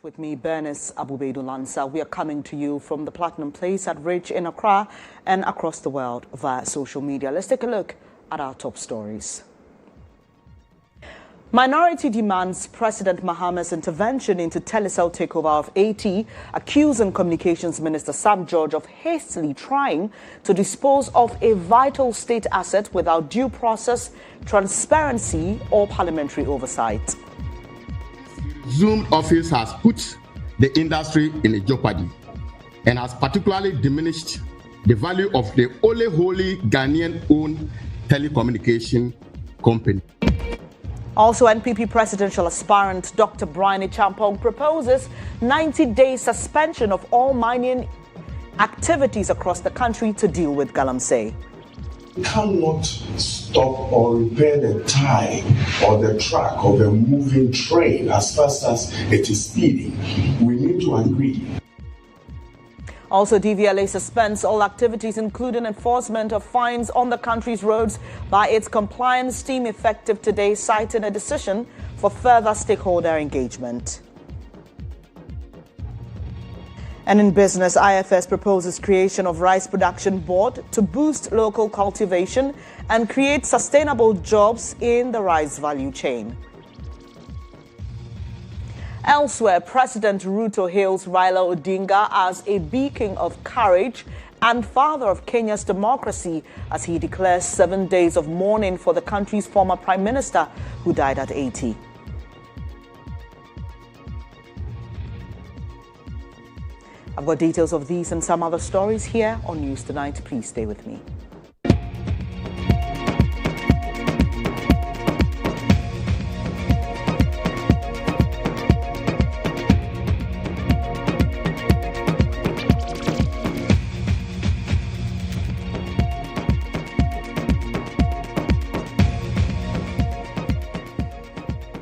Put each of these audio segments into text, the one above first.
With me, Bernice, Abu-Baidoo, Lansah. We are coming to you from the Platinum Place at Ridge in Accra and across the world via social media. Let's take a look at our top stories. Minority demands President Mahama's intervention into telecell takeover of AT, accusing Communications Minister Sam George of hastily trying to dispose of a vital state asset without due process, transparency or parliamentary oversight. GHOne office has put the industry in a jeopardy and has particularly diminished the value of the only wholly Ghanaian-owned telecommunication company. Also, NPP presidential aspirant Dr. Brian Champong proposes 90-day suspension of all mining activities across the country to deal with galamsey. You cannot stop or repair the tie or the track of a moving train as fast as it is speeding. We need to agree. Also, DVLA suspends all activities, including enforcement of fines on the country's roads by its compliance team effective today, citing a decision for further stakeholder engagement. And in business, IFS proposes creation of rice production board to boost local cultivation and create sustainable jobs in the rice value chain. Elsewhere, President Ruto hails Raila Odinga as a beacon of courage and father of Kenya's democracy as he declares 7 days of mourning for the country's former prime minister who died at 80. I've got details of these and some other stories here on News Tonight. Please stay with me.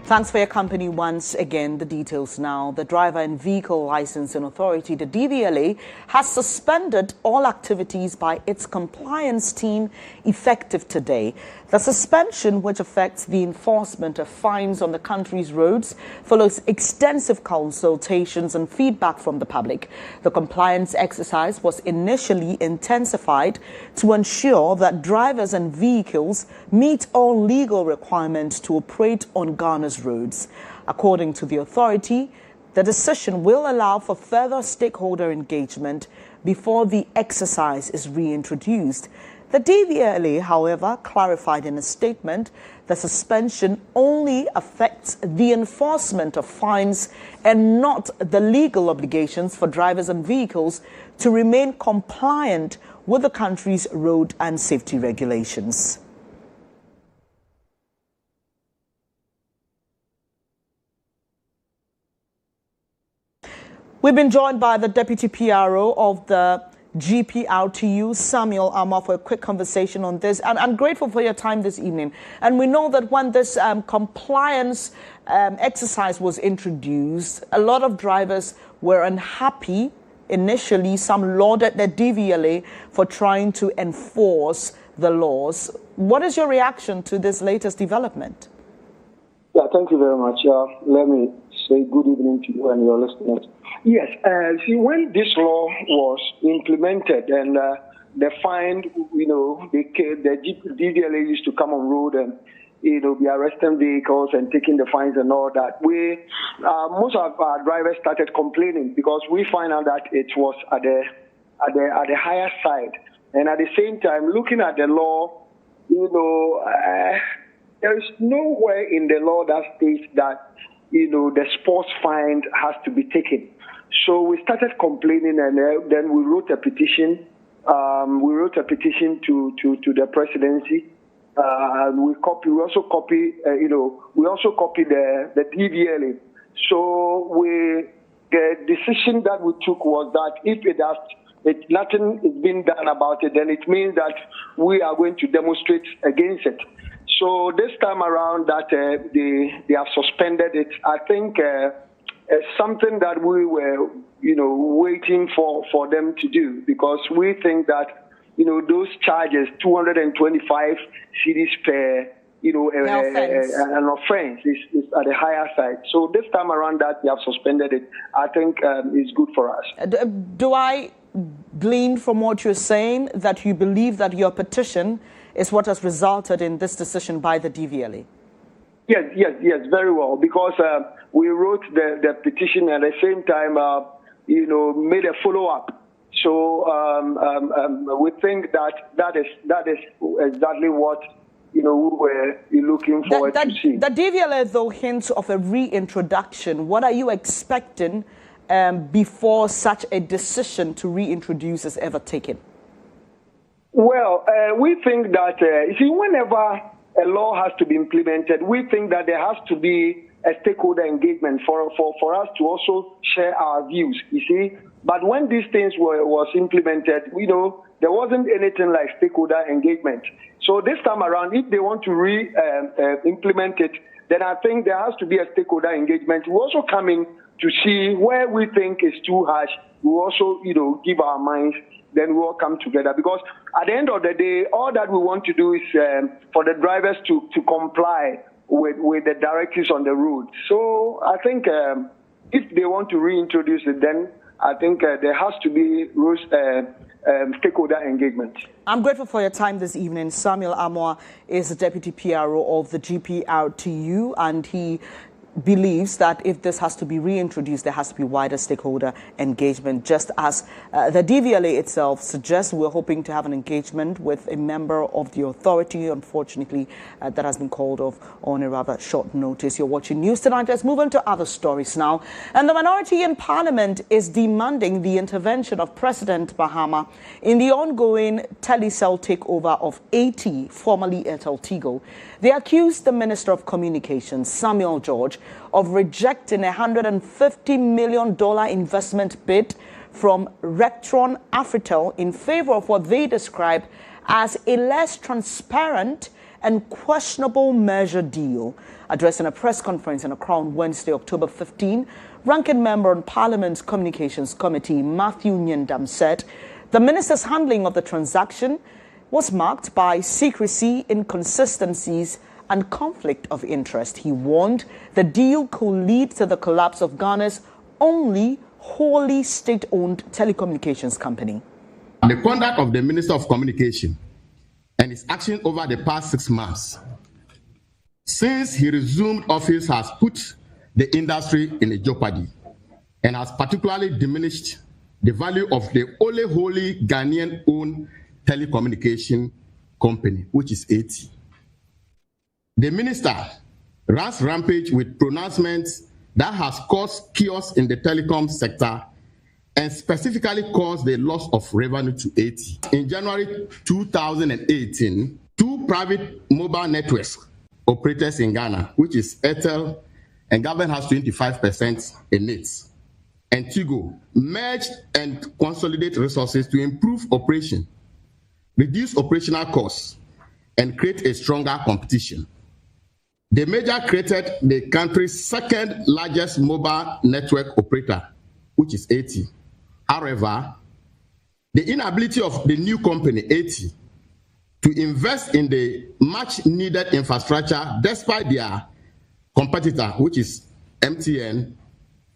Thanks for your company once again. The details now. The Driver and Vehicle Licensing Authority, the DVLA, has suspended all activities by its compliance team effective today. The suspension, which affects the enforcement of fines on the country's roads, follows extensive consultations and feedback from the public. The compliance exercise was initially intensified to ensure that drivers and vehicles meet all legal requirements to operate on Ghana's roads. According to the authority, the decision will allow for further stakeholder engagement before the exercise is reintroduced. The DVLA, however, clarified in a statement the suspension only affects the enforcement of fines and not the legal obligations for drivers and vehicles to remain compliant with the country's road and safety regulations. We've been joined by the Deputy PRO of the GPRTU, Samuel Amar, for a quick conversation on this. And I'm grateful for your time this evening. And we know that when this compliance exercise was introduced, a lot of drivers were unhappy initially. Some lauded the DVLA for trying to enforce the laws. What is your reaction to this latest development? Yeah, thank you very much. Let me say good evening to you and your listeners. Yes, see, when this law was implemented and the fine, the DVLA used to come on road and, be arresting vehicles and taking the fines and all that, most of our drivers started complaining because we find out that it was at the higher side. And at the same time, looking at the law, there is nowhere in the law that states that, the sports fine has to be taken. So we started complaining, and then we wrote a petition. We wrote a petition to the presidency. We also copy the DVLA. So the decision that we took was that if nothing is being done about it, then it means that we are going to demonstrate against it. So this time around that they have suspended it, I think it's something that we were, waiting for them to do, because we think that, those charges, 225 cedis an offense is at the higher side. So this time around that we have suspended it, I think is good for us. Do I glean from what you're saying that you believe that your petition is what has resulted in this decision by the DVLA? Yes, very well, because we wrote the petition at the same time, made a follow-up. So we think that is exactly what we were looking forward to see. The DVLA, though, hints of a reintroduction. What are you expecting before such a decision to reintroduce is ever taken? Well, we think that, whenever a law has to be implemented, we think that there has to be a stakeholder engagement for us to also share our views, you see. But when these things was implemented, there wasn't anything like stakeholder engagement. So this time around, if they want to implement it, then I think there has to be a stakeholder engagement. We also come in to see where we think is too harsh. We also, give our minds, then we all come together. Because at the end of the day, all that we want to do is for the drivers to comply with the directives on the road. So I think if they want to reintroduce it, then I think there has to be stakeholder engagement. I'm grateful for your time this evening. Samuel Amoah is the Deputy PRO of the GPRTU, and he believes that if this has to be reintroduced, there has to be wider stakeholder engagement. Just as the DVLA itself suggests, we're hoping to have an engagement with a member of the authority. Unfortunately, that has been called off on a rather short notice. You're watching News Tonight. Let's move on to other stories now. And the minority in Parliament is demanding the intervention of President Mahama in the ongoing telecell takeover of AT, formerly Airtel Tigo. They accused the Minister of Communications, Samuel George, of rejecting a $150 million investment bid from Rectron Afritel in favor of what they describe as a less transparent and questionable merger deal. Addressing a press conference in Accra on Wednesday, October 15, ranking member on Parliament's Communications Committee, Matthew Nyendam, said the minister's handling of the transaction was marked by secrecy, inconsistencies, and conflict of interest. He warned the deal could lead to the collapse of Ghana's only wholly state-owned telecommunications company. The conduct of the Minister of Communication and his action over the past 6 months since he resumed office has put the industry in a jeopardy and has particularly diminished the value of the only wholly Ghanaian-owned telecommunication company, which is AT. The minister runs rampage with pronouncements that has caused chaos in the telecom sector and specifically caused the loss of revenue to AT. In January 2018, two private mobile networks operators in Ghana, which is Airtel, and government has 25% in it, and Tigo, merged and consolidate resources to improve operation, reduce operational costs, and create a stronger competition. The merger created the country's second largest mobile network operator, which is AT. However, the inability of the new company, AT, to invest in the much needed infrastructure despite their competitor, which is MTN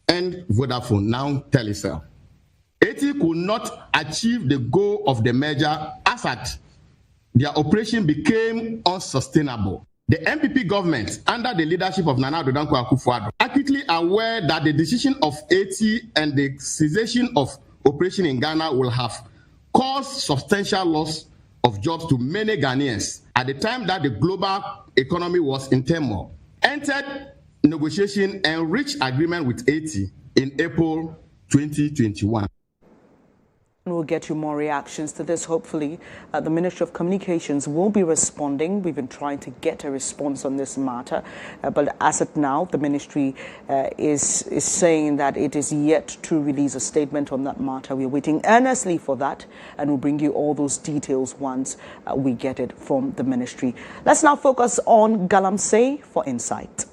and Vodafone, now Telecel. AT could not achieve the goal of the merger as at their operation became unsustainable. The MPP government, under the leadership of Nana Addo Dankwa Akufo-Addo, acutely aware that the decision of AT and the cessation of operation in Ghana will have caused substantial loss of jobs to many Ghanaians at the time that the global economy was in turmoil, entered negotiation and reached agreement with AT in April 2021. We'll get you more reactions to this. Hopefully, the Ministry of Communications will be responding. We've been trying to get a response on this matter, but as of now, the ministry is saying that it is yet to release a statement on that matter. We're waiting earnestly for that, and we'll bring you all those details once we get it from the ministry. Let's now focus on Galamsey for insight.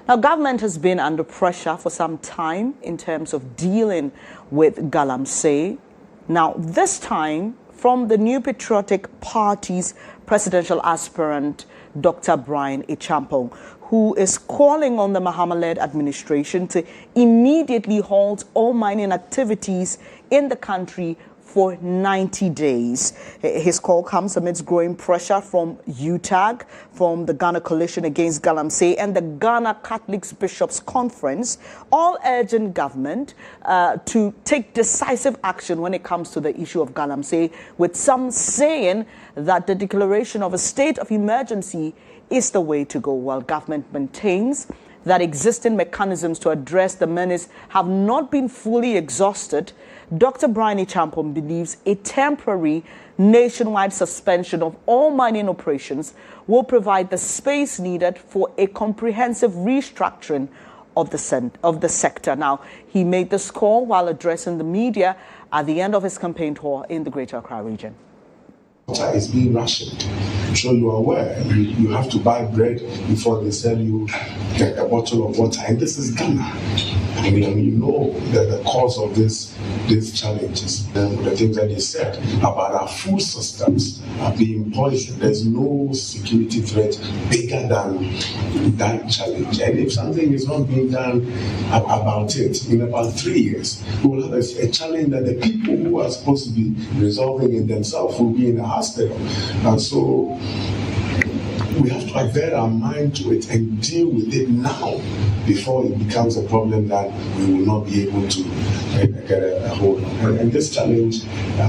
Now, government has been under pressure for some time in terms of dealing with Galamsey. Now, this time, from the New Patriotic Party's presidential aspirant, Dr. Brian Achampong, who is calling on the Mahama-led administration to immediately halt all mining activities in the country for 90 days. His call comes amidst growing pressure from UTAG, from the Ghana Coalition Against Galamsey, and the Ghana Catholic Bishops' Conference, all urging government to take decisive action when it comes to the issue of Galamsey, with some saying that the declaration of a state of emergency is the way to go, while government maintains that existing mechanisms to address the menace have not been fully exhausted. Dr. Brian Achampong believes a temporary nationwide suspension of all mining operations will provide the space needed for a comprehensive restructuring of the sector. Now, he made this call while addressing the media at the end of his campaign tour in the Greater Accra region. Water is being rationed. I'm sure you are aware. You have to buy bread before they sell you a bottle of water. And this is Ghana. I mean, you know that the cause of these challenges, the things that he said about our food systems are being poisoned. There's no security threat bigger than that challenge. And if something is not being done about it, in about 3 years, we will have a challenge that the people who are supposed to be resolving it themselves will be in a hospital. And so we have to avert our mind to it and deal with it now before it becomes a problem that we will not be able to get a hold on. And this challenge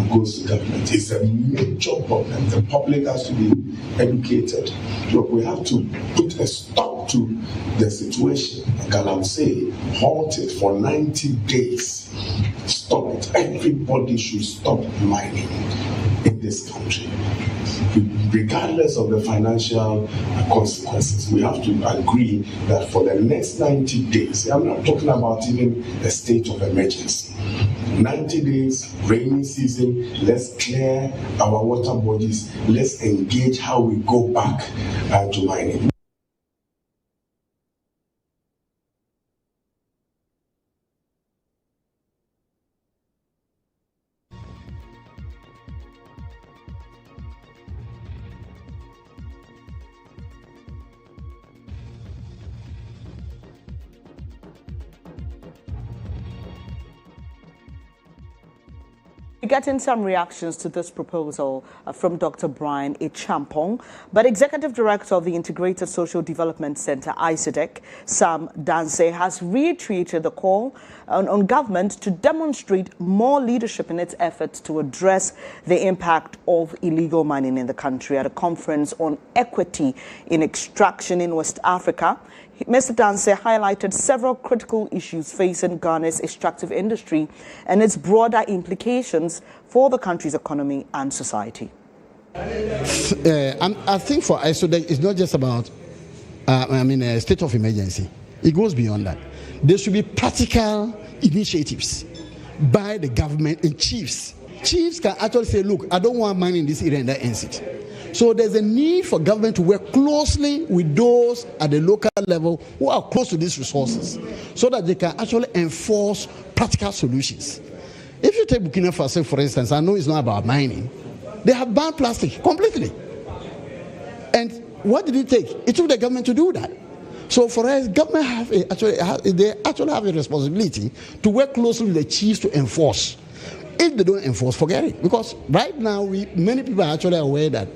goes to government. It's a major problem. The public has to be educated. Look, we have to put a stop to the situation. Galamsey, halt it for 90 days. Stop it. Everybody should stop mining in this country. Regardless of the financial consequences, we have to agree that for the next 90 days, I'm not talking about even a state of emergency. 90 days, rainy season, let's clear our water bodies, let's engage how we go back to mining. Getting some reactions to this proposal from Dr. Brian Achampong, but Executive Director of the Integrated Social Development Center, ICEDEC, Sam Dansey, has reiterated the call on government to demonstrate more leadership in its efforts to address the impact of illegal mining in the country. At a conference on equity in extraction in West Africa, Mr. Dansey highlighted several critical issues facing Ghana's extractive industry and its broader implications for the country's economy and society. I think for ISODEC, it's not just about a state of emergency. It goes beyond that. There should be practical initiatives by the government and chiefs. Chiefs can actually say, look, I don't want mining in this area, and that ends it. So there's a need for government to work closely with those at the local level who are close to these resources so that they can actually enforce practical solutions. If you take Burkina Faso, for instance, I know it's not about mining. They have banned plastic completely. And what did it take? It took the government to do that. So for us, government actually have a responsibility to work closely with the chiefs to enforce. If they don't enforce, forget it. Because right now, many people are actually aware that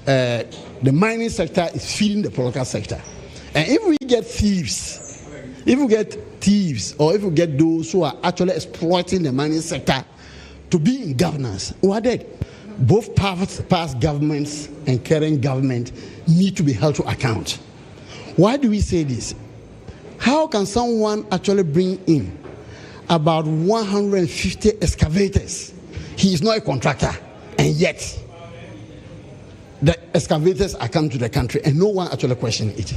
the mining sector is feeding the political sector. And if we get thieves, or if we get those who are actually exploiting the mining sector to be in governance, who are dead. Both past governments and current government need to be held to account. Why do we say this? How can someone actually bring in about 150 excavators? He is not a contractor, and yet the excavators are coming to the country and no one actually questioning it.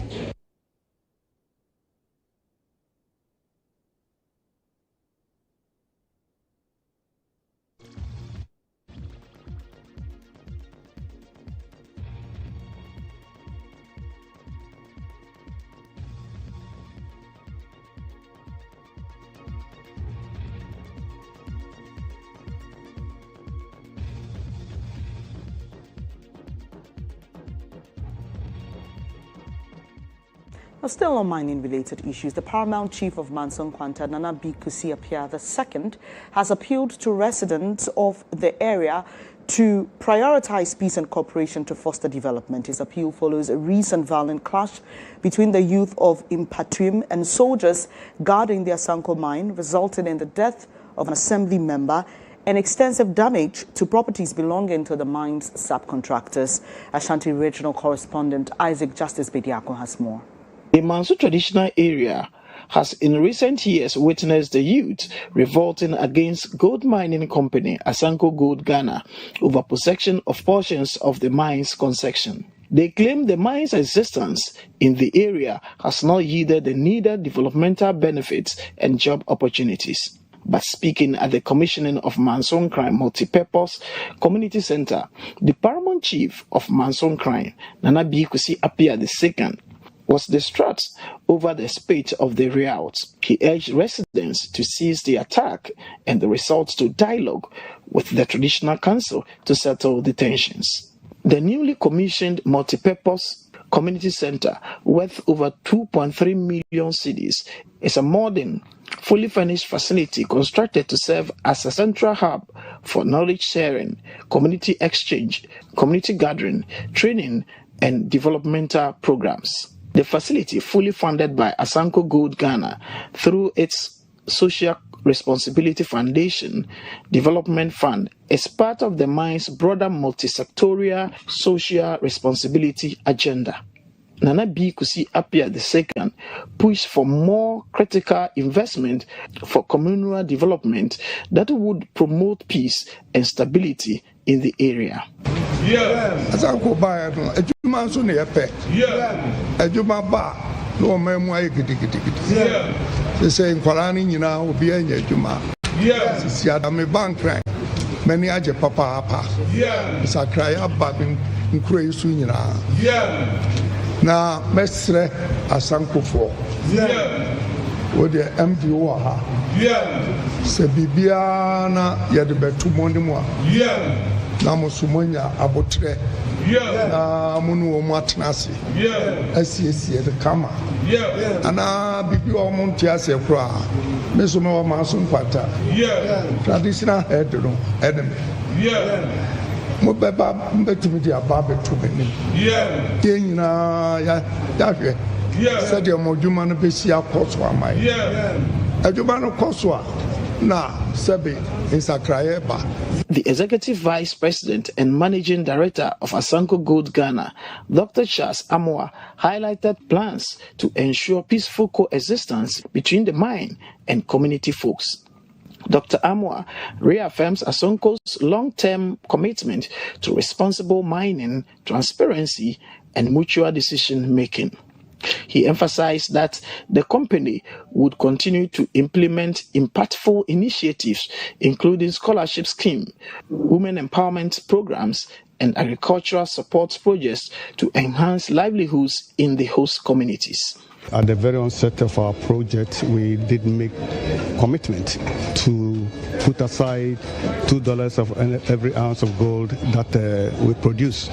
Still on mining-related issues, the paramount chief of Manson Kwanta, Nana B. Kusi Appiah II, has appealed to residents of the area to prioritize peace and cooperation to foster development. His appeal follows a recent violent clash between the youth of Impatuim and soldiers guarding the Asanko mine, resulting in the death of an assembly member and extensive damage to properties belonging to the mine's subcontractors. Ashanti Regional Correspondent Isaac Justice Bediako has more. The Manso traditional area has in recent years witnessed the youth revolting against gold mining company Asanko Gold Ghana over possession of portions of the mine's concession. They claim the mine's existence in the area has not yielded the needed developmental benefits and job opportunities. But speaking at the commissioning of Manson Crime Multipurpose Community Center, the paramount chief of Manson Crime, Nana B. Kusi Appiah II, was distraught over the spate of the riot. He urged residents to cease the attack and the resort to dialogue with the traditional council to settle the tensions. The newly commissioned multipurpose community center, worth over 2.3 million cedis, is a modern, fully furnished facility constructed to serve as a central hub for knowledge sharing, community exchange, community gathering, training, and developmental programs. The facility, fully funded by Asanko Gold Ghana through its Social Responsibility Foundation Development Fund, is part of the mine's broader multi-sectorial social responsibility agenda. Nana B. Kusi Appiah II pushed for more critical investment for communal development that would promote peace and stability in the area. Asanko ba no adwuma so na yepe adwuma ba no memu ayi gidigidi se nkwara ni nyina obi anya adwuma sisi adame bank ran many aje papa sakra ya ba nkuro yisu nyina na mesre asankofo wo de MDO ha se bibia na yede betu mondimu a na musumonya abotre na munu o matnase asiesie de kama ana bibi o monti ase kura meso me o Manson Kwanta traditional head no enemy mo beba mbetumi dia ba betu benim ye nyina ya hwe said your moduma no besi akoso amai aduma no koso a na sebe insakraye ba. The Executive Vice President and Managing Director of Asanko Gold Ghana, Dr. Charles Amoah, highlighted plans to ensure peaceful coexistence between the mine and community folks. Dr. Amoah reaffirms Asanko's long-term commitment to responsible mining, transparency, and mutual decision-making. He emphasized that the company would continue to implement impactful initiatives, including scholarship scheme, women empowerment programs, and agricultural support projects to enhance livelihoods in the host communities. At the very onset of our project, we did make commitment to put aside $2 of every ounce of gold that we produce.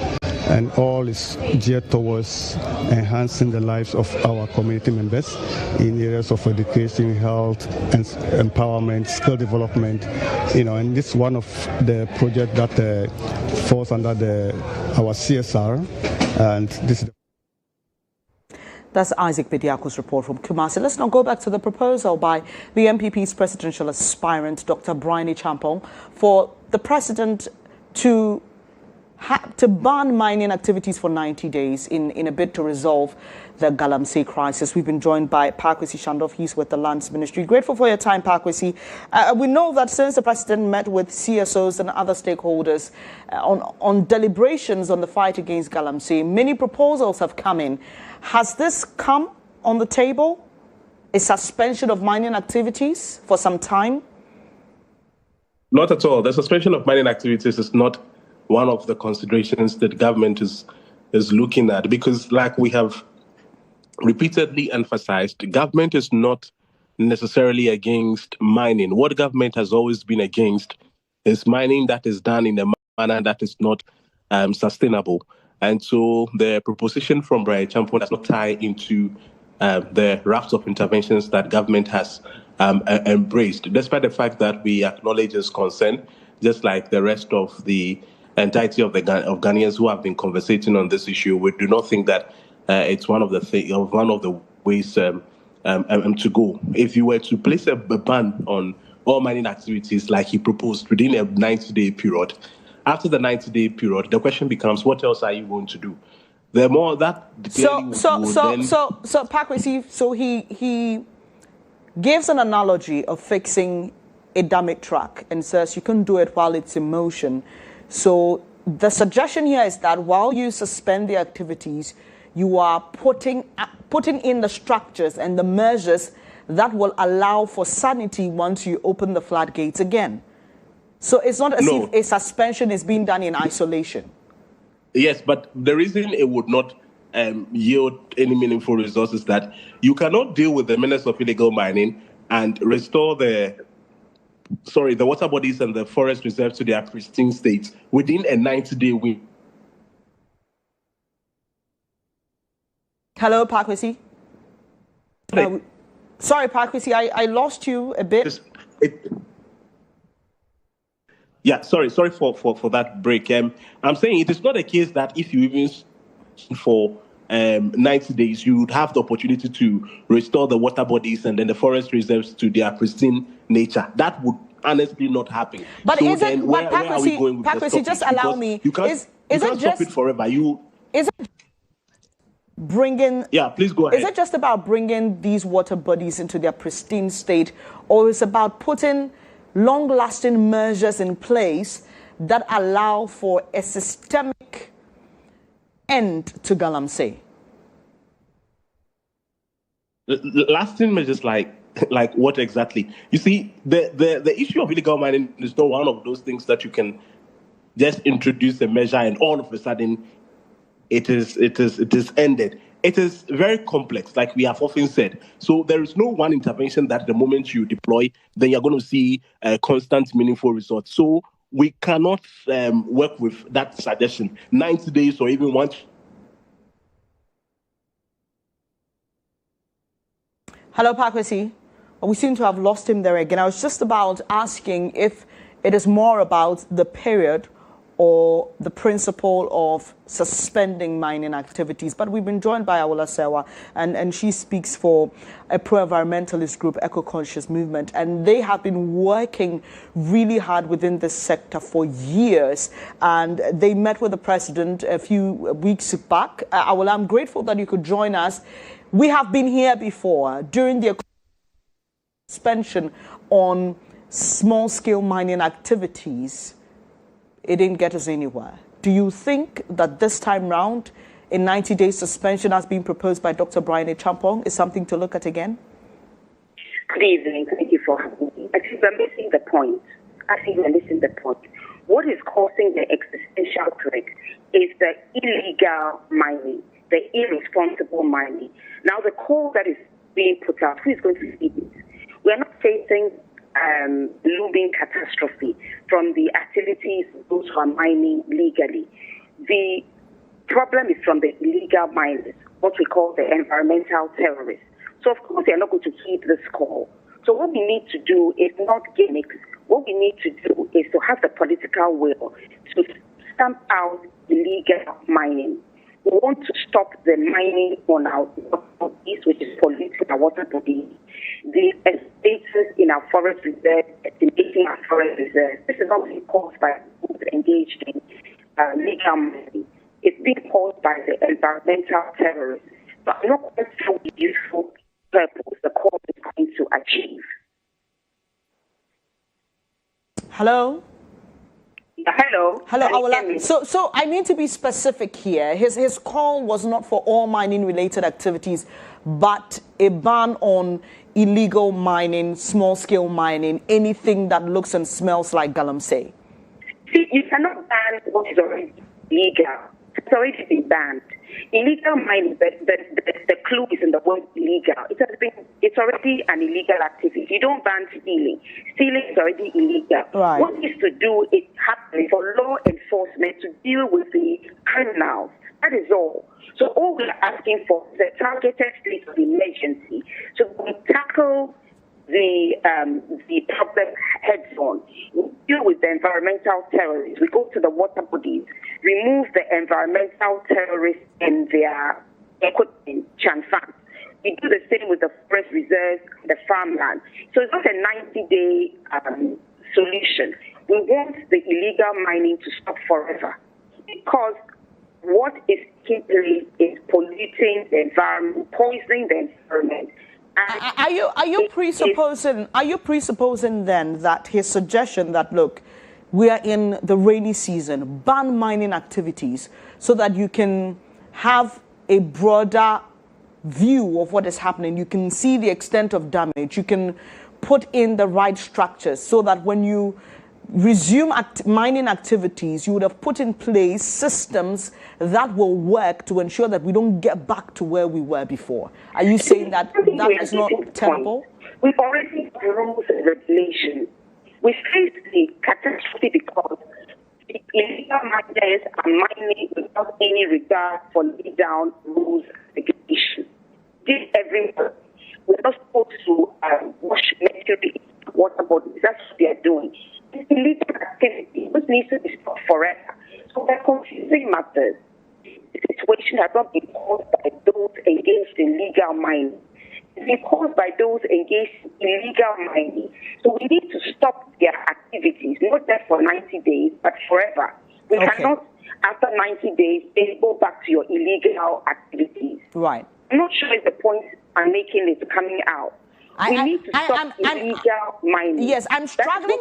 And all is geared towards enhancing the lives of our community members in areas of education, health, and empowerment, skill development. And this is one of the projects that falls under our CSR. And this is That's Isaac Bediako's report from Kumasi. Let's now go back to the proposal by the MPP's presidential aspirant, Dr. Bryony Champong, for the president to ban mining activities for 90 days in a bid to resolve the Galamsey crisis. We've been joined by Pakwesi Shandov. He's with the Lands Ministry. Grateful for your time, Pakwesi. We know that since the president met with CSOs and other stakeholders on deliberations on the fight against Galamsey, many proposals have come in. Has this come on the table? A suspension of mining activities for some time? Not at all. The suspension of mining activities is not one of the considerations that government is looking at, because like we have repeatedly emphasized, the government is not necessarily against mining. What government has always been against is mining that is done in a manner that is not sustainable. And so the proposition from Bryony Champong does not tie into the raft of interventions that government has embraced, despite the fact that we acknowledge its concern, just like the rest of the entirety of Ghanaians who have been conversating on this issue. We do not think that it's one of the ways to go. If you were to place a ban on all mining activities like he proposed within a 90-day period, after the 90-day period, the question becomes, what else are you going to do? The more that so Pakwesi, so he gives an analogy of fixing a damaged truck and says you can do it while it's in motion. So the suggestion here is that while you suspend the activities, you are putting in the structures and the measures that will allow for sanity once you open the floodgates again. So it's not as if a suspension is being done in isolation. Yes, but the reason it would not yield any meaningful results is that you cannot deal with the menace of illegal mining and restore the water bodies and the forest reserves to their pristine state within a 90-day window. Hello, Pakwesi. Sorry, Pakwesi, I lost you a bit. Sorry for that break. I'm saying it is not a case that if you even for 90 days, you would have the opportunity to restore the water bodies and then the forest reserves to their pristine nature. That would honestly not happen. But so is it, where are we going with Pakwesi, just allow me. You can't stop it forever. Is it bringing? Yeah, please go ahead. Is it just about bringing these water bodies into their pristine state, or is it about putting long-lasting measures in place that allow for a systemic end to Galamsey? Lasting measures like what exactly? You see, the issue of illegal mining is not one of those things that you can just introduce a measure and all of a sudden it is ended. It is very complex, like we have often said. So there is no one intervention that the moment you deploy, then you're going to see constant, meaningful results. So we cannot work with that suggestion. 90 days or even one. Hello, Pakwesi. We seem to have lost him there again. I was just about asking if it is more about the period or the principle of suspending mining activities. But we've been joined by Awula Sewa, and she speaks for a pro-environmentalist group, Eco-Conscious Movement, and they have been working really hard within this sector for years. And they met with the president a few weeks back. Awula, I'm grateful that you could join us. We have been here before during the suspension on small-scale mining activities. It didn't get us anywhere. Do you think that this time round, a 90-day suspension as being proposed by Dr. Brian Champong is something to look at again? Good evening. Thank you for having me. I think we're missing the point. What is causing the existential threat is the illegal mining, the irresponsible mining. Now, the call that is being put out, who is going to feed it? We're not facing looming catastrophe from the activities those who are mining legally. The problem is from the illegal miners, what we call the environmental terrorists. So, of course, they're not going to keep this call. So what we need to do is not gimmicks. What we need to do is to have the political will to stamp out illegal mining. We want to stop the mining on our water bodies, which is polluting our water bodies. The status in our forest reserves, estimating our forest reserves. This is not being caused by those engaged in legal mining. It's being caused by the environmental terrorists. But I'm not quite sure the useful purpose the call is going to achieve. Hello? Hello. Awula. So I need to be specific here. His call was not for all mining-related activities, but a ban on illegal mining, small-scale mining, anything that looks and smells like Galamsey. See, you cannot ban what is already legal. It's already been banned. Illegal mining, the clue is in the word illegal. It's already an illegal activity. You don't ban stealing. Stealing is already illegal. Right. What needs to do is happen for law enforcement to deal with the criminals. That is all. So all we're asking for is a targeted state of emergency so we tackle the problem heads on. We deal with the environmental terrorists. We go to the water bodies, remove the environmental terrorists and their equipment, Chanfan. We do the same with the forest reserves, the farmland. So it's not a 90-day solution. We want the illegal mining to stop forever because what is taking place is polluting the environment, poisoning the environment. Are you presupposing then that his suggestion that, look, we are in the rainy season, ban mining activities so that you can have a broader view of what is happening, you can see the extent of damage, you can put in the right structures so that when you resume mining activities, you would have put in place systems that will work to ensure that we don't get back to where we were before. Are you saying that that is not tenable? We've already have rules and regulations. We face the catastrophe because the illegal miners are mining without any regard for laid down rules and regulations. This everywhere. We're not supposed to wash mercury in water bodies. That's what they are doing. It's illegal activity, which needs to be stopped forever. So we're confusing matters. The situation has not been caused by those engaged in legal mining. It's been caused by those engaged in illegal mining. So we need to stop their activities, not just for 90 days, but forever. We cannot, after 90 days, go back to your illegal activities. Right. I'm not sure if the point I'm making is coming out. We need to stop illegal mining. Yes, I'm struggling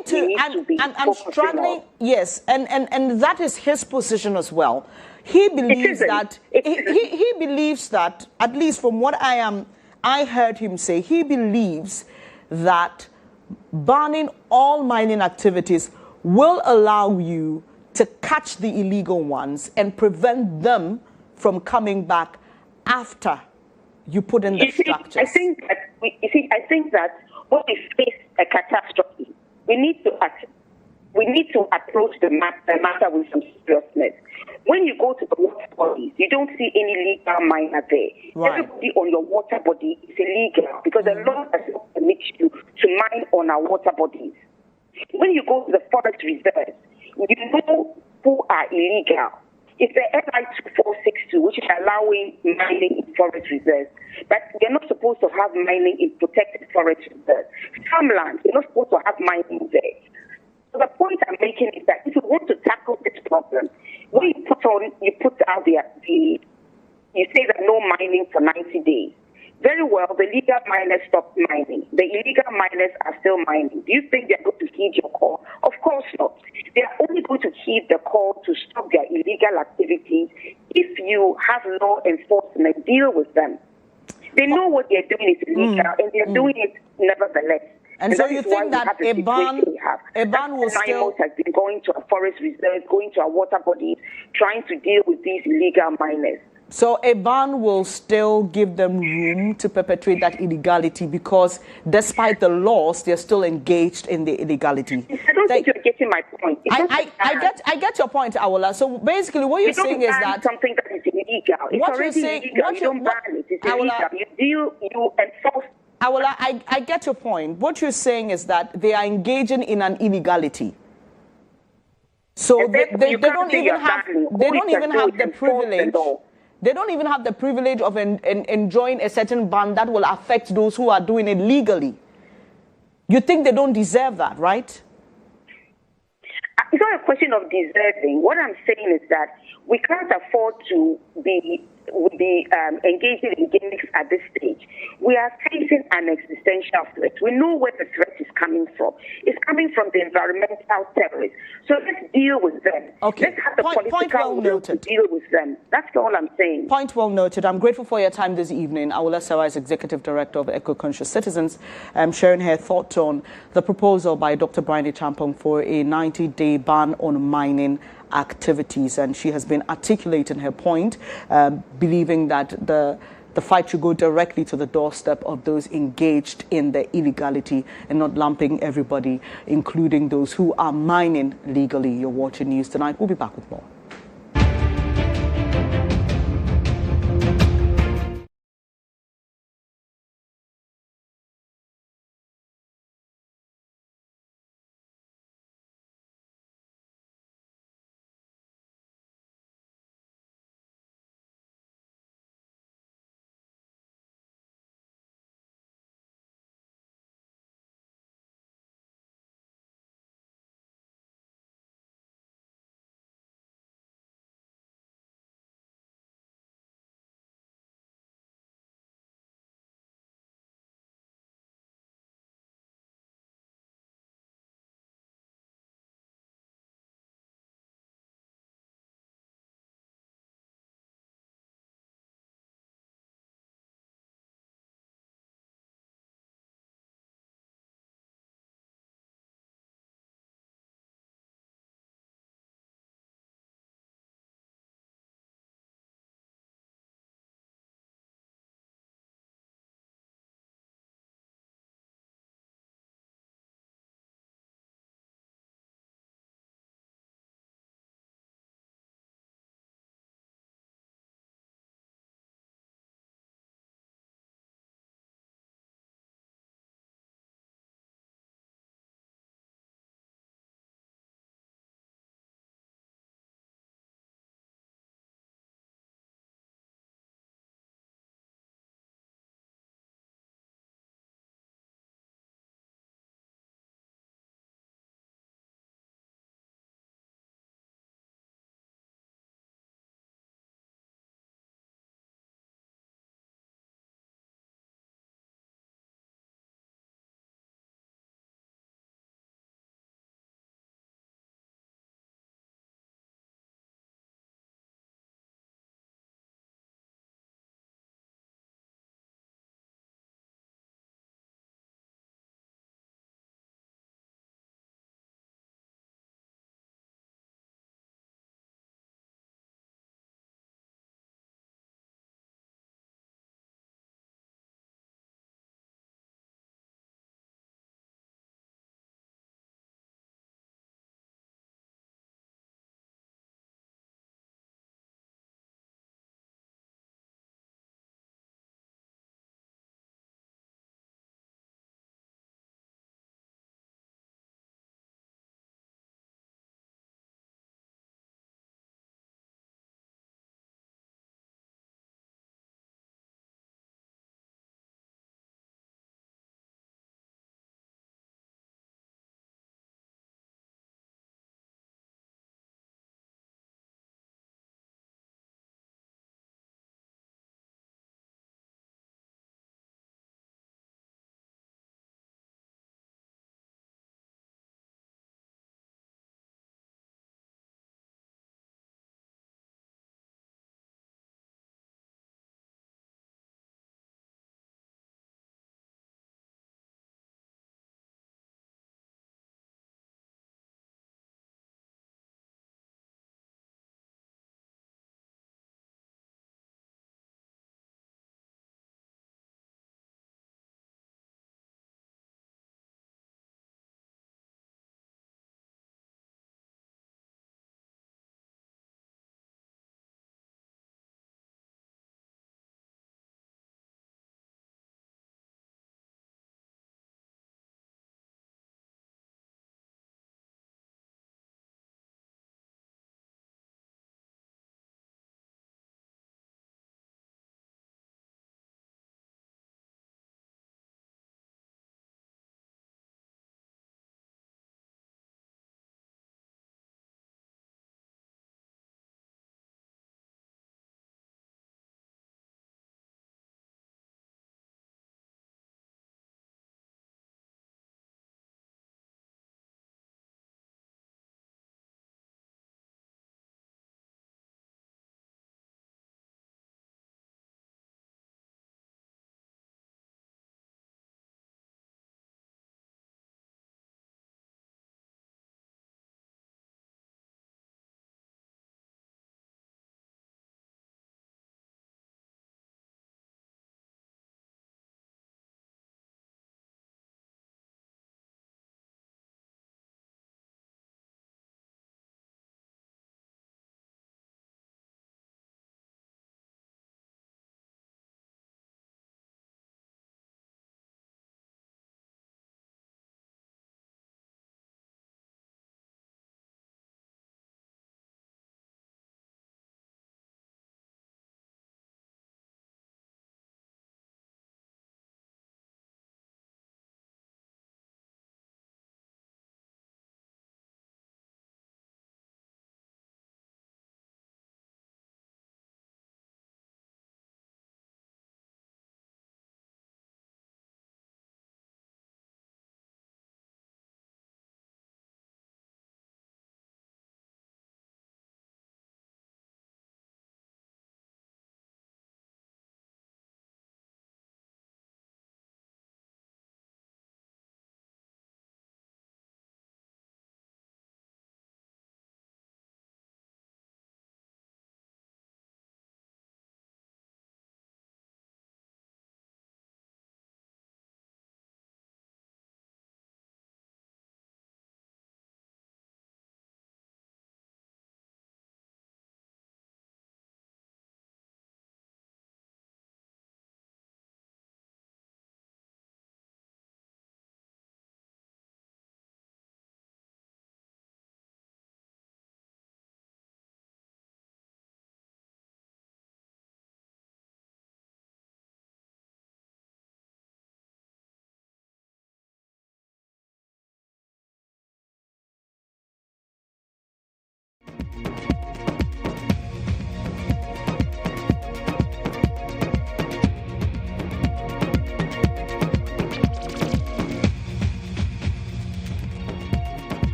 I'm struggling. Yes, and that is his position as well. He believes that he believes that, at least from what I heard him say, he believes that banning all mining activities will allow you to catch the illegal ones and prevent them from coming back after you put in the structures. I think that when we face a catastrophe, we need to approach the matter with some seriousness. When you go to the water bodies, you don't see any legal miner there. Right. Everybody on your water body is illegal because the law does not permit you to mine on our water bodies. When you go to the forest reserves, you know who are illegal. It's the LI 2462, which is allowing mining in forest reserves. But we're not supposed to have mining in protected forest reserves. Farmland, we're not supposed to have mining there. So the point I'm making is that if you want to tackle this problem, when you put out you say that no mining for 90 days. Very well, the legal miners stopped mining. The illegal miners are still mining. Do you think they're going to heed your call? Of course not. They are only going to heed the call to stop their illegal activities if you have law enforcement deal with them. They know what they're doing is illegal, and they're doing it nevertheless. And so you think that a ban will still... has been going to our forest reserves, going to our water bodies, trying to deal with these illegal miners. So a ban will still give them room to perpetrate that illegality because despite the laws, they're still engaged in the illegality. I don't think you're getting my point. I get your point, Awola. So basically what you're saying is that... something that is illegal. It's already illegal. You don't ban it. It's illegal. You enforce... Awola, I get your point. What you're saying is that they are engaging in an illegality. So they don't even have the privilege. They don't even have the privilege of enjoying a certain ban that will affect those who are doing it legally. You think they don't deserve that, right? It's not a question of deserving. What I'm saying is that we can't afford to be engaging in gimmicks at this stage. We are facing an existential threat. We know where the threat is coming from. It's coming from the environmental terrorists. So let's deal with them. Okay. Let's have the political will to deal with them. That's all I'm saying. Point well noted. I'm grateful for your time this evening. Awola Sawa is Executive Director of Eco-Conscious Citizens, sharing her thoughts on the proposal by Dr. Bernice Champong for a 90-day ban on mining activities, and she has been articulating her point, believing that the fight should go directly to the doorstep of those engaged in the illegality and not lumping everybody, including those who are mining legally. You're watching News Tonight. We'll be back with more.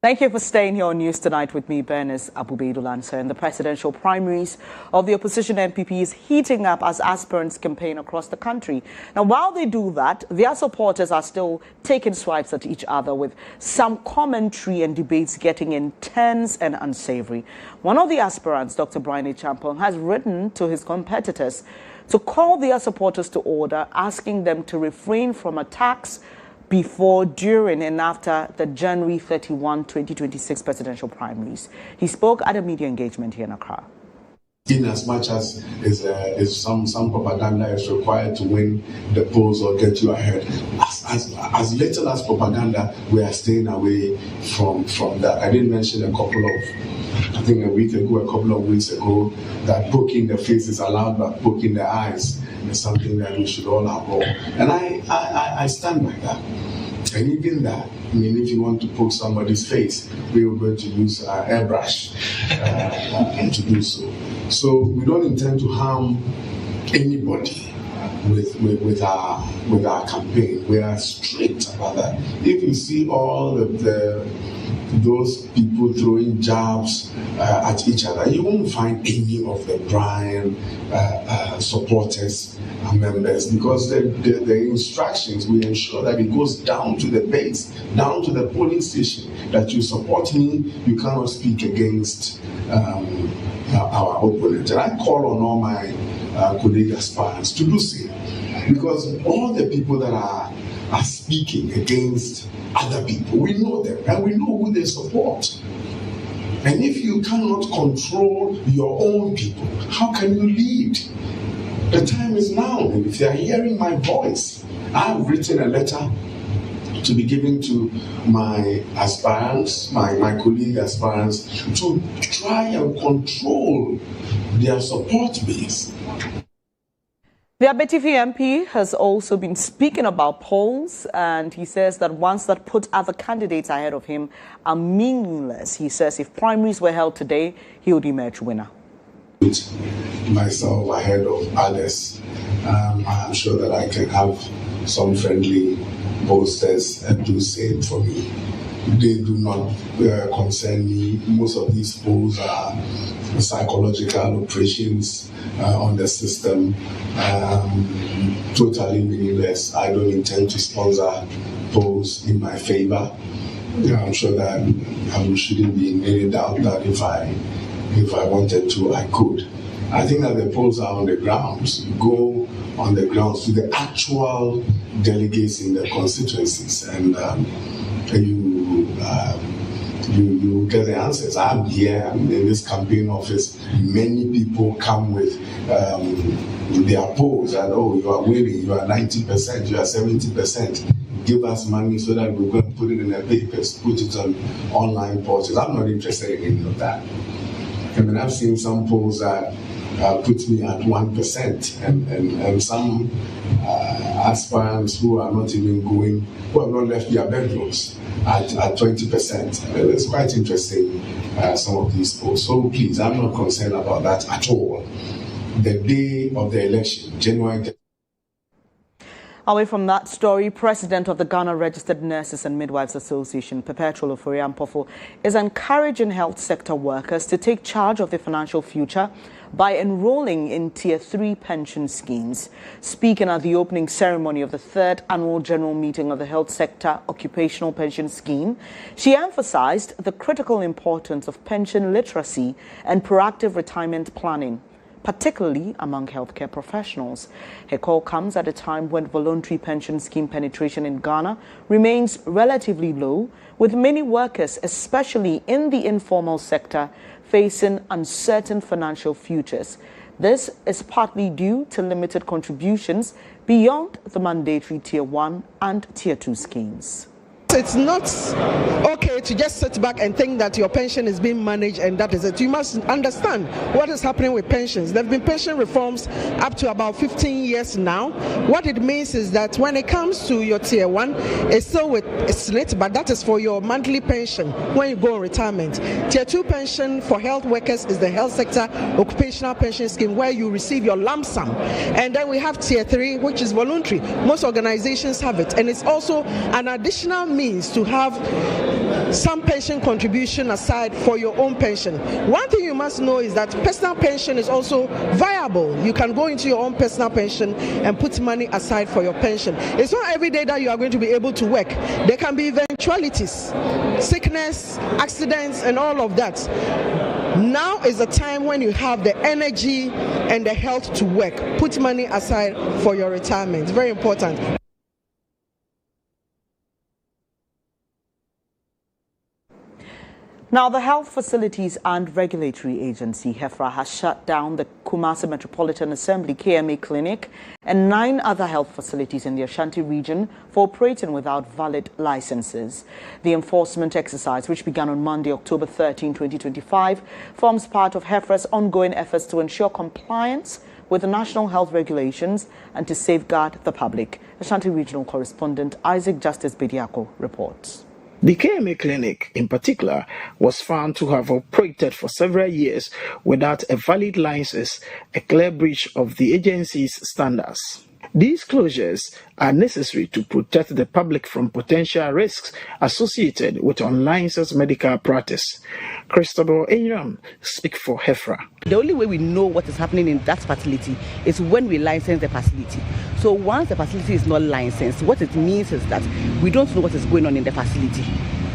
Thank you for staying here on News Tonight with me, Bernice, Abu-Baidoo, Lansah. And the presidential primaries of the opposition MPP is heating up as aspirants campaign across the country. Now, while they do that, their supporters are still taking swipes at each other, with some commentary and debates getting intense and unsavory. One of the aspirants, Dr. Bernice, has written to his competitors to call their supporters to order, asking them to refrain from attacks before, during, and after the January 31, 2026 presidential primaries. He spoke at a media engagement here in Accra. In as much as some propaganda is required to win the polls or get you ahead, as little as propaganda, we are staying away from that. I did mention a couple of weeks ago, that poking the face is allowed, but poking the eyes is something that we should all abhor. And I stand by that. And even that, I mean, if you want to poke somebody's face, we are going to use airbrush to do so. So we don't intend to harm anybody with our campaign. We are strict about that. If you see all those people throwing jabs at each other, you won't find any of the Brian supporters and members, because the instructions will ensure that it goes down to the base, down to the polling station, that you support me, you cannot speak against our opponent. And I call on all my colleague aspirants to do so, because all the people that are speaking against other people, we know them and we know who they support. And if you cannot control your own people, how can you lead? The time is now. And if you are hearing my voice, I've written a letter to be given to my aspirants, my colleague aspirants, to try and control their support base. The Abetifi MP has also been speaking about polls, and he says that ones that put other candidates ahead of him are meaningless. He says if primaries were held today, he would emerge winner. Put myself ahead of others. I'm sure that I can have some friendly posters and do same for me. They do not concern me. Most of these polls are psychological operations on the system, totally meaningless. I don't intend to sponsor polls in my favor. I'm sure that I shouldn't be in any doubt that if I wanted to, I could. I think that the polls are on the grounds. You go on the grounds to the actual delegates in the constituencies, and you get the answers. I'm here in this campaign office. Many people come with their polls, and you are winning, you are 90%, you are 70%. Give us money so that we're going to put it in the papers, put it on online portals. I'm not interested in any of that. I mean, I've seen some polls that put me at 1%, and some aspirants who are not even going, who have not left their bedrooms at 20%. It's quite interesting, some of these polls. So please, I'm not concerned about that at all. The day of the election, January. Away from that story, President of the Ghana Registered Nurses and Midwives Association, Perpetual Ofori-Ampofo, is encouraging health sector workers to take charge of their financial future by enrolling in Tier 3 pension schemes. Speaking at the opening ceremony of the 3rd Annual General Meeting of the Health Sector Occupational Pension Scheme, she emphasized the critical importance of pension literacy and proactive retirement planning, particularly among healthcare professionals. Her call comes at a time when voluntary pension scheme penetration in Ghana remains relatively low, with many workers, especially in the informal sector, facing uncertain financial futures. This is partly due to limited contributions beyond the mandatory Tier 1 and Tier 2 schemes. It's not okay to just sit back and think that your pension is being managed and that is it. You must understand what is happening with pensions. There have been pension reforms up to about 15 years now. What it means is that when it comes to your Tier 1, it's still with a SNIT, but that is for your monthly pension when you go on retirement. Tier 2 pension for health workers is the health sector occupational pension scheme, where you receive your lump sum. And then we have Tier 3, which is voluntary. Most organizations have it, and it's also an additional means to have some pension contribution aside for your own pension. One thing you must know is that personal pension is also viable. You can go into your own personal pension and put money aside for your pension. It's not every day that you are going to be able to work. There can be eventualities, sickness, accidents, and all of that. Now is the time when you have the energy and the health to work. Put money aside for your retirement. Very important. Now, the Health Facilities and Regulatory Agency, HEFRA, has shut down the Kumasi Metropolitan Assembly KMA Clinic and 9 other health facilities in the Ashanti region for operating without valid licenses. The enforcement exercise, which began on Monday, October 13, 2025, forms part of HEFRA's ongoing efforts to ensure compliance with the national health regulations and to safeguard the public. Ashanti Regional Correspondent Isaac Justice Bediako reports. The KMA clinic, in particular, was found to have operated for several years without a valid license, a clear breach of the agency's standards. These closures are necessary to protect the public from potential risks associated with unlicensed medical practice. Christabel Enyam speaks for HEFRA. The only way we know what is happening in that facility is when we license the facility. So once the facility is not licensed, what it means is that we don't know what is going on in the facility.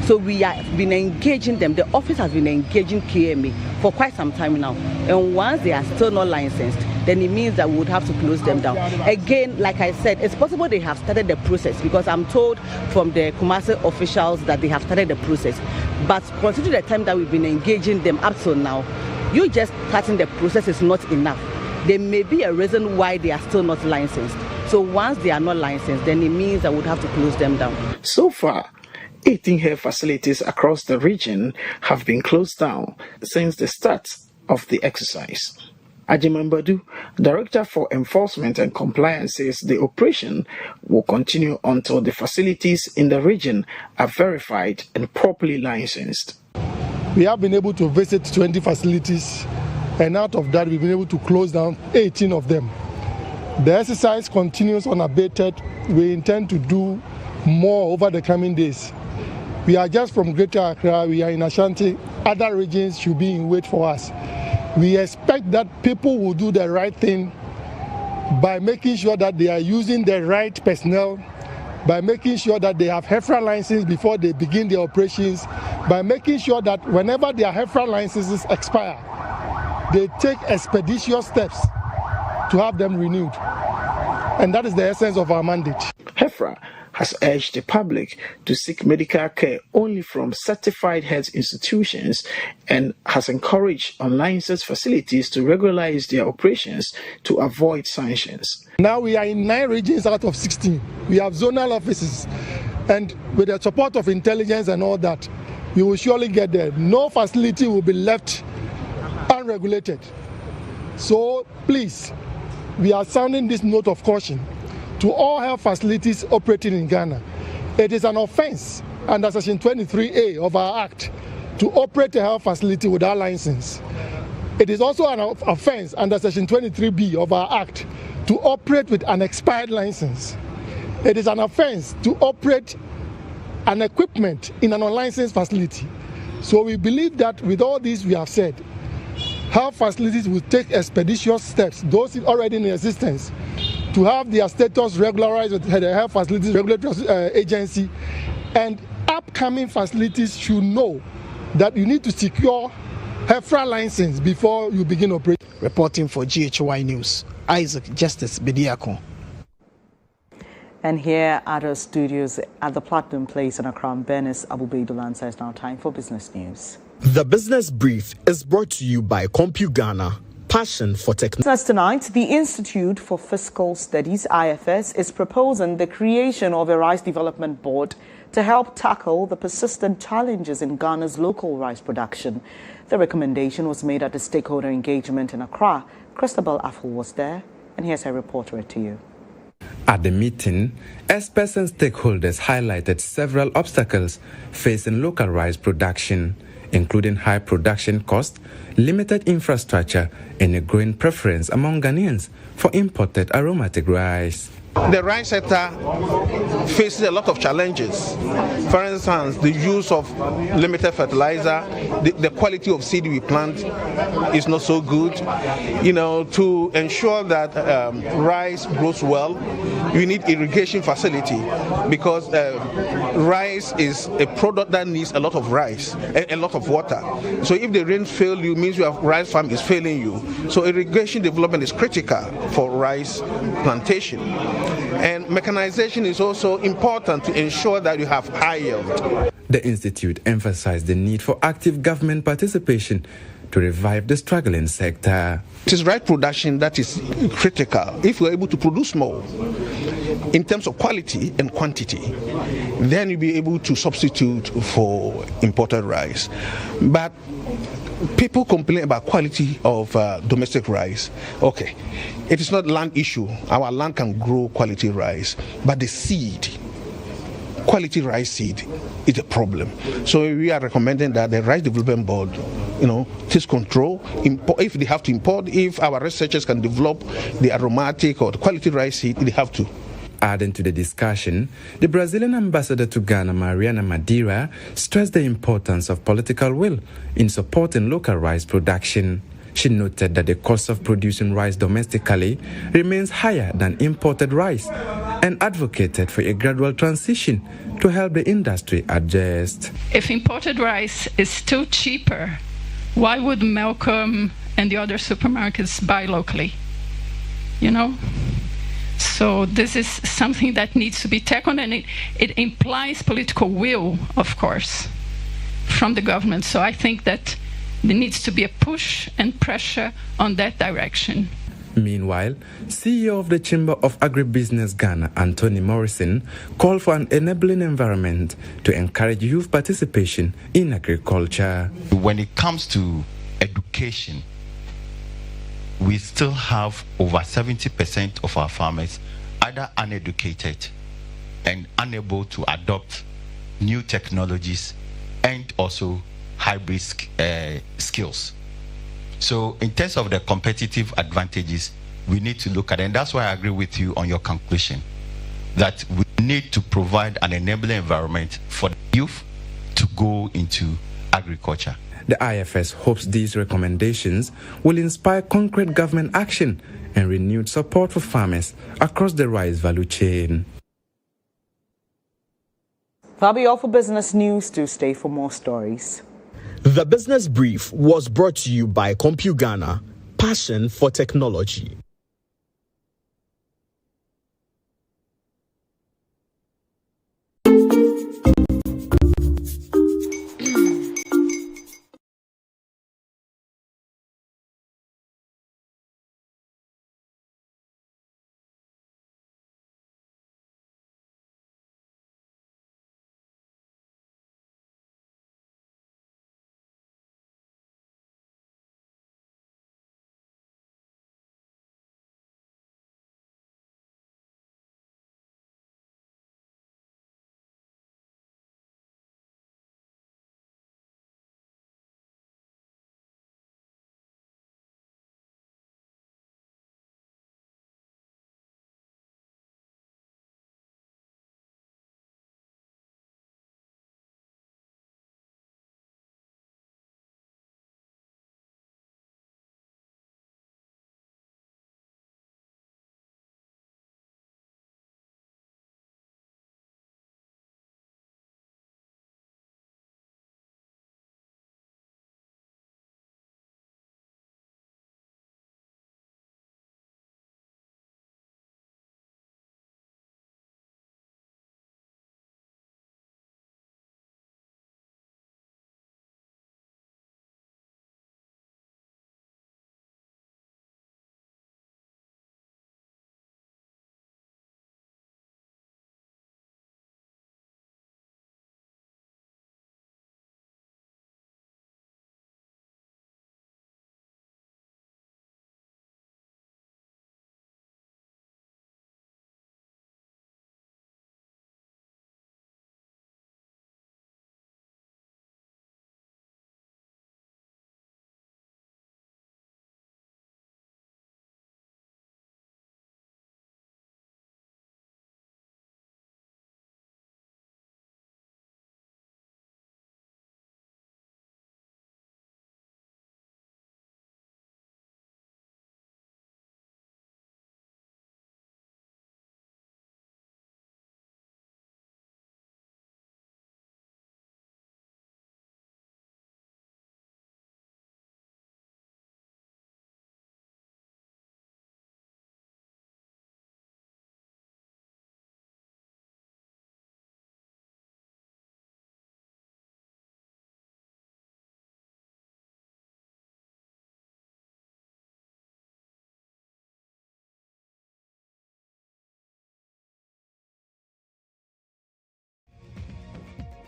So we have been engaging them. The office has been engaging KMA for quite some time now. And once they are still not licensed, then it means that we would have to close them down. Again, like I said, it's possible they have started the process because I'm told from the Kumasi officials that they have started the process. But considering the time that we've been engaging them up till now, you just starting the process is not enough. There may be a reason why they are still not licensed. So once they are not licensed, then it means that we would have to close them down. So far, 18 health facilities across the region have been closed down since the start of the exercise. Abu-Baidoo, Director for Enforcement and Compliance, says the operation will continue until the facilities in the region are verified and properly licensed. We have been able to visit 20 facilities, and out of that, we've been able to close down 18 of them. The exercise continues unabated. We intend to do more over the coming days. We are just from Greater Accra, we are in Ashanti. Other regions should be in wait for us. We expect that people will do the right thing by making sure that they are using the right personnel, by making sure that they have HEFRA license before they begin their operations, by making sure that whenever their HEFRA licenses expire, they take expeditious steps to have them renewed. And that is the essence of our mandate. HEFRA has urged the public to seek medical care only from certified health institutions and has encouraged unlicensed facilities to regularize their operations to avoid sanctions. Now we are in 9 regions out of 16. We have zonal offices, and with the support of intelligence and all that, we will surely get there. No facility will be left unregulated. So please, we are sounding this note of caution to all health facilities operating in Ghana. It is an offense under Section 23A of our Act to operate a health facility without license. It is also an offense under Section 23B of our Act to operate with an expired license. It is an offense to operate an equipment in an unlicensed facility. So we believe that with all this we have said, health facilities will take expeditious steps, those already in existence, to have their status regularized with the Health Facilities Regulatory Agency, and upcoming facilities should know that you need to secure HEFRA license before you begin operating. Reporting for GHOne News, Isaac Justice Bediako. And here at our studios at the Platinum Place in Accra, Bernice, Abu-Baidoo, Lansah. Is now time for business news. The Business Brief is brought to you by CompuGhana. Passion for technology. Tonight, the Institute for Fiscal Studies, IFS, is proposing the creation of a rice development board to help tackle the persistent challenges in Ghana's local rice production. The recommendation was made at the stakeholder engagement in Accra. Christabel Affle was there, and here's her reporter to you. At the meeting, experts and stakeholders highlighted several obstacles facing local rice production, including high production costs, limited infrastructure, and a growing preference among Ghanaians for imported aromatic rice. The rice sector faces a lot of challenges. For instance, the use of limited fertilizer, the quality of seed we plant is not so good. To ensure that rice grows well, you need irrigation facility because rice is a product that needs a lot of rice, a lot of water. So if the rain fails you, means your rice farm is failing you. So irrigation development is critical for rice plantation. And mechanization is also important to ensure that you have high yield. The Institute emphasized the need for active government participation to revive the struggling sector. It is rice production that is critical. If we're able to produce more in terms of quality and quantity, then you'll be able to substitute for imported rice. But people complain about quality of domestic rice. Okay, it is not land issue. Our land can grow quality rice, but the seed, quality rice seed, is a problem. So we are recommending that the Rice Development Board, takes control. If they have to import, if our researchers can develop the aromatic or the quality rice seed, they have to. Adding to the discussion, the Brazilian ambassador to Ghana, Mariana Madeira, stressed the importance of political will in supporting local rice production. She noted that the cost of producing rice domestically remains higher than imported rice and advocated for a gradual transition to help the industry adjust. If imported rice is still cheaper, why would Malcolm and the other supermarkets buy locally? So this is something that needs to be tackled, and it implies political will, of course, from the government. So I think that there needs to be a push and pressure on that direction. Meanwhile, CEO of the Chamber of Agribusiness Ghana, Anthony Morrison, called for an enabling environment to encourage youth participation in agriculture. When it comes to education, we still have over 70% of our farmers either uneducated and unable to adopt new technologies and also hybrid skills. So in terms of the competitive advantages, we need to look at it. And that's why I agree with you on your conclusion that we need to provide an enabling environment for the youth to go into agriculture. The IFS hopes these recommendations will inspire concrete government action and renewed support for farmers across the rice value chain. That'll be all for business news. Do stay for more stories. The Business Brief was brought to you by CompuGhana, passion for technology.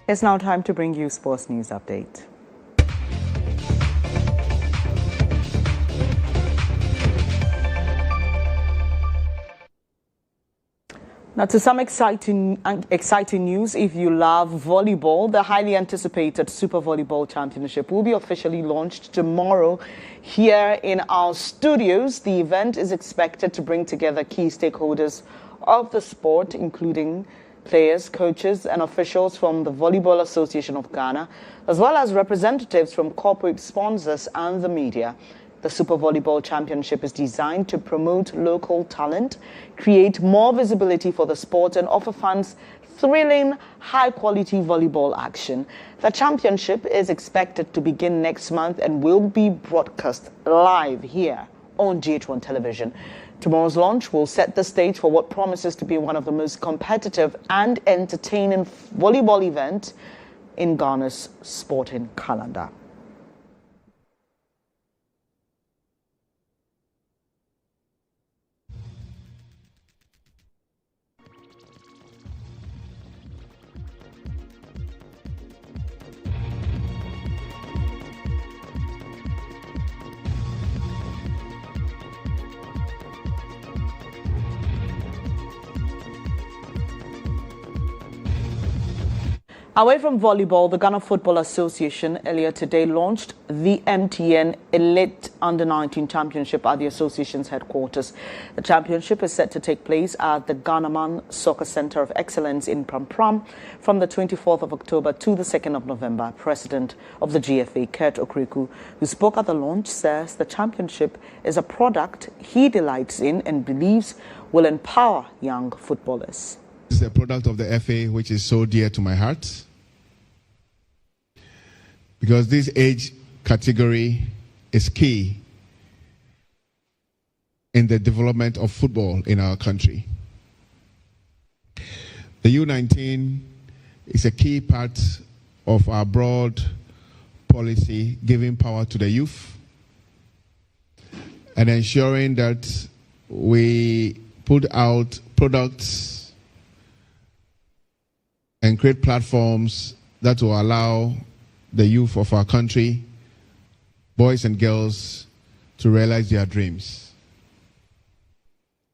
It's now time to bring you sports news update. Now, to some exciting news, if you love volleyball, the highly anticipated Super Volleyball Championship will be officially launched tomorrow here in our studios. The event is expected to bring together key stakeholders of the sport, including players, coaches, and officials from the Volleyball Association of Ghana, as well as representatives from corporate sponsors and the media. The Super Volleyball Championship is designed to promote local talent, create more visibility for the sport, and offer fans thrilling, high-quality volleyball action. The championship is expected to begin next month and will be broadcast live here on GHOne television. Tomorrow's launch will set the stage for what promises to be one of the most competitive and entertaining volleyball events in Ghana's sporting calendar. Away from volleyball, the Ghana Football Association earlier today launched the MTN Elite Under-19 Championship at the association's headquarters. The championship is set to take place at the Ghanaman Soccer Center of Excellence in Pram from the 24th of October to the 2nd of November. President of the GFA, Kurt Okreku, who spoke at the launch, says the championship is a product he delights in and believes will empower young footballers. This is a product of the FA which is so dear to my heart, because this age category is key in the development of football in our country. The U19 is a key part of our broad policy giving power to the youth and ensuring that we put out products and create platforms that will allow the youth of our country, boys and girls, to realize their dreams.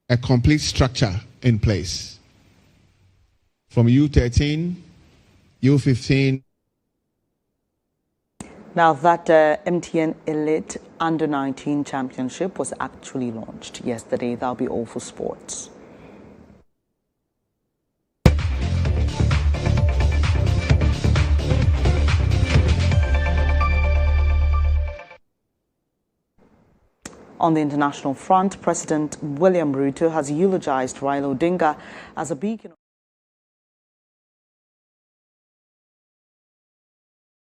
A complete structure in place. From U13, U15. Now that MTN Elite Under-19 Championship was actually launched yesterday. That'll be all for sports. On the international front, President William Ruto has eulogized Raila Odinga as a beacon.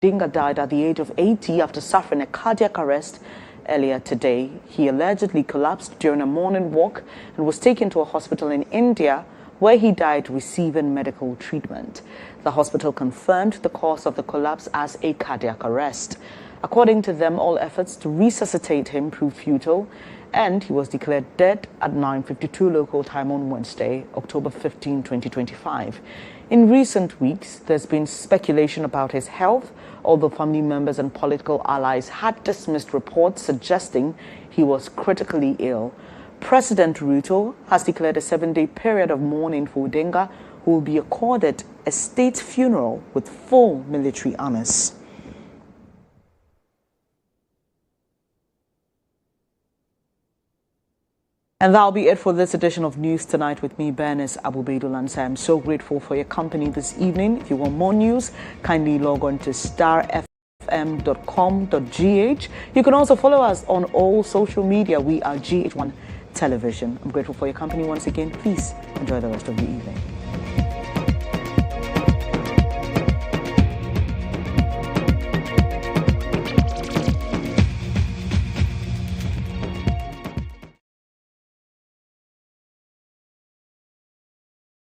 Odinga died at the age of 80 after suffering a cardiac arrest earlier today. He allegedly collapsed during a morning walk and was taken to a hospital in India where he died receiving medical treatment. The hospital confirmed the cause of the collapse as a cardiac arrest. According to them, all efforts to resuscitate him proved futile, and he was declared dead at 9:52 local time on Wednesday, October 15, 2025. In recent weeks, there's been speculation about his health, although family members and political allies had dismissed reports suggesting he was critically ill. President Ruto has declared a 7-day period of mourning for Odinga, who will be accorded a state funeral with full military honors. And that'll be it for this edition of News Tonight with me, Bernice, Abu-Baidoo, Lansah. I'm so grateful for your company this evening. If you want more news, kindly log on to starfm.com.gh. You can also follow us on all social media. We are GHOne Television. I'm grateful for your company once again. Please enjoy the rest of the evening.